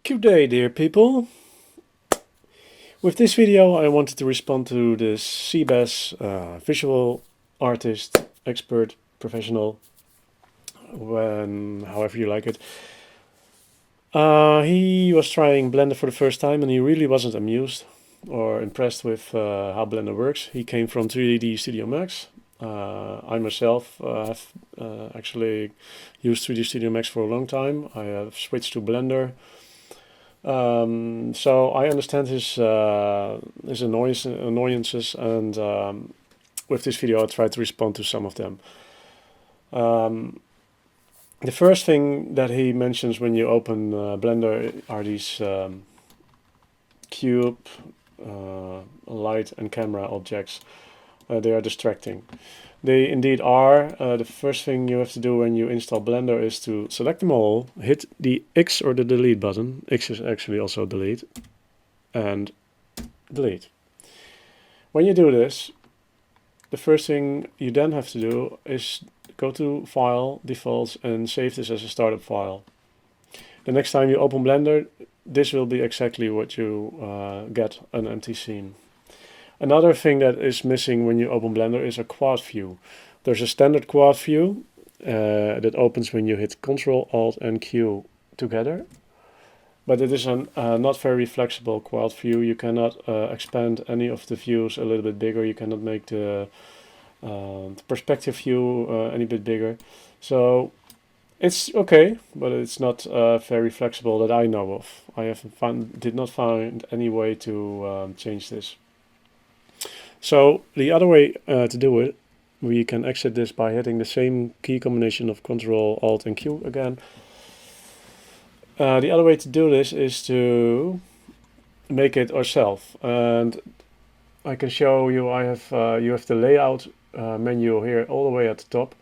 Good day, dear people. With this video I wanted to respond to this Seabass visual artist, expert, professional, however you like it. He was trying Blender for the first time and he really wasn't amused or impressed with how Blender works. He came from 3D Studio Max. I myself have actually used 3D Studio Max for a long time. I have switched to Blender. So I understand his annoyances, and with this video I try to respond to some of them. The first thing that he mentions when you open Blender are these cube, light and camera objects. They are distracting. They indeed are. The first thing you have to do when you install Blender is to select them all, hit the X or the delete button. X is actually also delete, and delete. When you do this, the first thing you then have to do is go to File, Defaults, and save this as a startup file. The next time you open Blender, this will be exactly what you get, an empty scene. Another thing that is missing when you open Blender is a quad view. There's a standard quad view that opens when you hit Ctrl, Alt and Q together. But it is a not very flexible quad view. You cannot expand any of the views a little bit bigger. You cannot make the perspective view any bit bigger. So it's okay, but it's not very flexible that I know of. I did not find any way to change this. So the other way to do it, we can exit this by hitting the same key combination of Ctrl, Alt and Q again. The other way to do this is to make it ourselves, and I can show you. I have you have the layout menu here all the way at the top,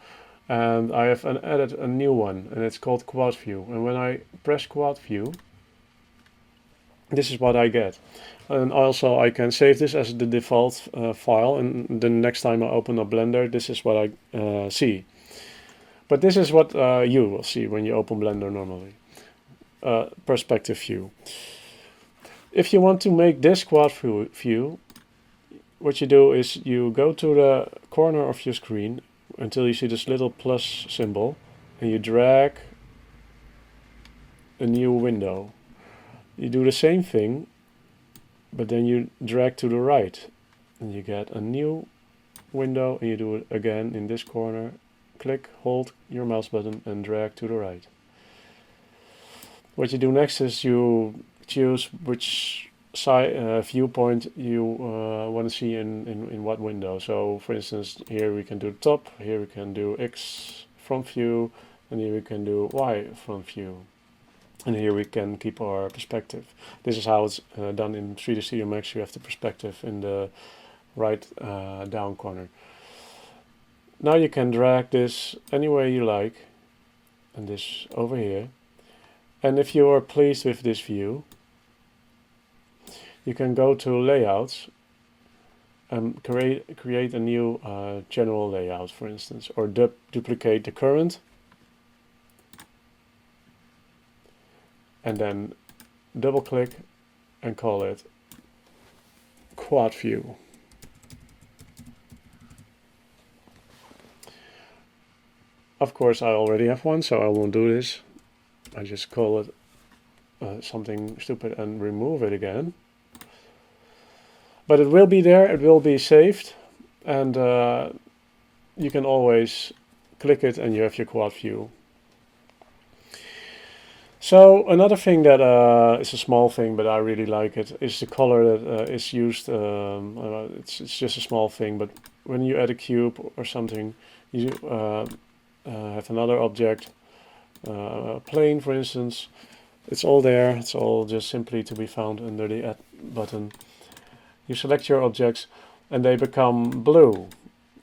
and I have added a new one, and it's called Quad View. And when I press Quad View, this is what I get. And also I can save this as the default file, and the next time I open up Blender, this is what I see. But this is what you will see when you open Blender normally. Perspective view. If you want to make this quad view, what you do is you go to the corner of your screen until you see this little plus symbol, and you drag a new window. You do the same thing, but then you drag to the right and you get a new window, and you do it again in this corner. Click, hold your mouse button and drag to the right. What you do next is you choose which side viewpoint you want to see in what window. So for instance, here we can do top, here we can do X front view, and here we can do Y front view. And here we can keep our perspective. This is how it's done in 3D Studio Max. You have the perspective in the right down corner. Now you can drag this any way you like, and this over here. And if you are pleased with this view, you can go to Layouts and create a new general layout, for instance, or duplicate the current, and then double click and call it Quad View. Of course I already have one, so I won't do this. I just call it something stupid and remove it again. But it will be there, it will be saved, and you can always click it and you have your quad view. So another thing that is a small thing, but I really like it, is the color that is used. It's just a small thing, but when you add a cube or something, you have another object, a plane for instance, it's all there. It's all just simply to be found under the Add button. You select your objects and they become blue,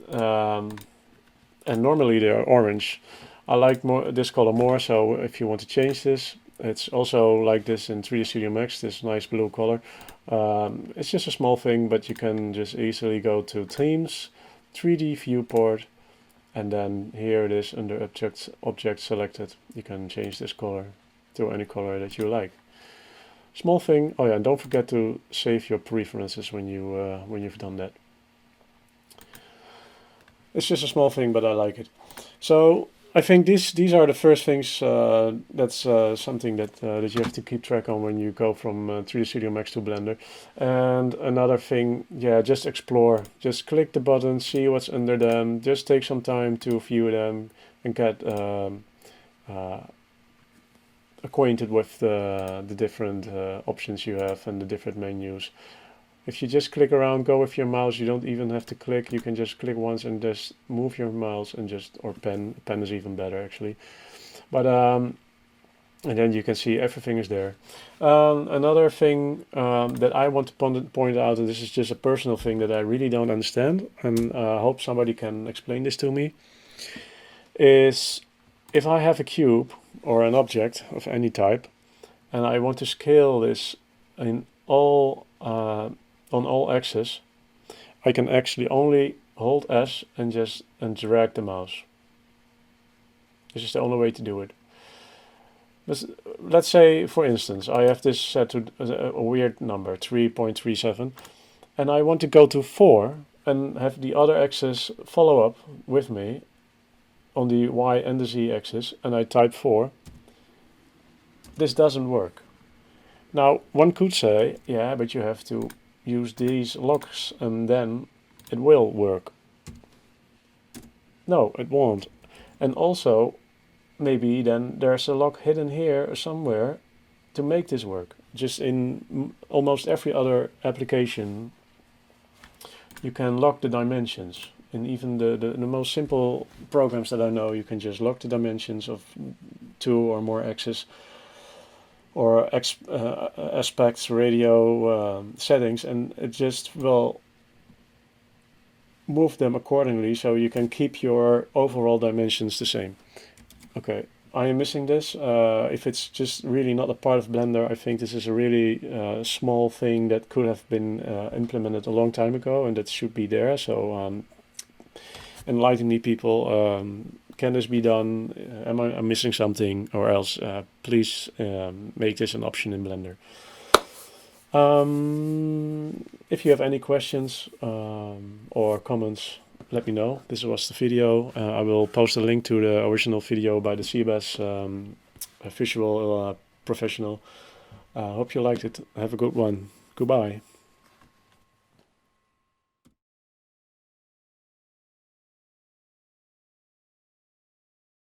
and normally they are orange. I like this color more, so if you want to change this, it's also like this in 3D Studio Max, this nice blue color. It's just a small thing, but you can just easily go to Themes, 3D Viewport, and then here it is under Object Selected. You can change this color to any color that you like. Small thing. Oh yeah, and don't forget to save your preferences when you've done that. It's just a small thing, but I like it. So I think these are the first things. That's something that you have to keep track on when you go from 3D Studio Max to Blender. And another thing, yeah, just explore. Just click the buttons, see what's under them. Just take some time to view them and get uh, acquainted with the different options you have and the different menus. If you just click around, go with your mouse, you don't even have to click. You can just click once and just move your mouse and just, or pen. Pen is even better actually. But and then you can see everything is there. Another thing that I want to point out, and this is just a personal thing that I really don't understand, and I hope somebody can explain this to me, is if I have a cube or an object of any type, and I want to scale this in all on all axes, I can actually only hold S and just drag the mouse. This is the only way to do it. Let's say, for instance, I have this set to a weird number, 3.37, and I want to go to 4 and have the other axis follow up with me on the Y and the Z axis, and I type 4. This doesn't work. Now, one could say, yeah, but you have to use these locks and then it will work. No, it won't. And also, maybe then there's a lock hidden here somewhere to make this work. Just in almost every other application, you can lock the dimensions. In even the most simple programs that I know, you can just lock the dimensions of 2 or more axes, or aspects, radio settings, and it just will move them accordingly so you can keep your overall dimensions the same. Okay, I am missing this. If it's just really not a part of Blender, I think this is a really small thing that could have been implemented a long time ago, and that should be there. So enlighten me, people. Can this be done? Am I missing something? Or else, please make this an option in Blender. If you have any questions or comments, let me know. This was the video. I will post a link to the original video by the CBS visual professional. Hope you liked it. Have a good one. Goodbye.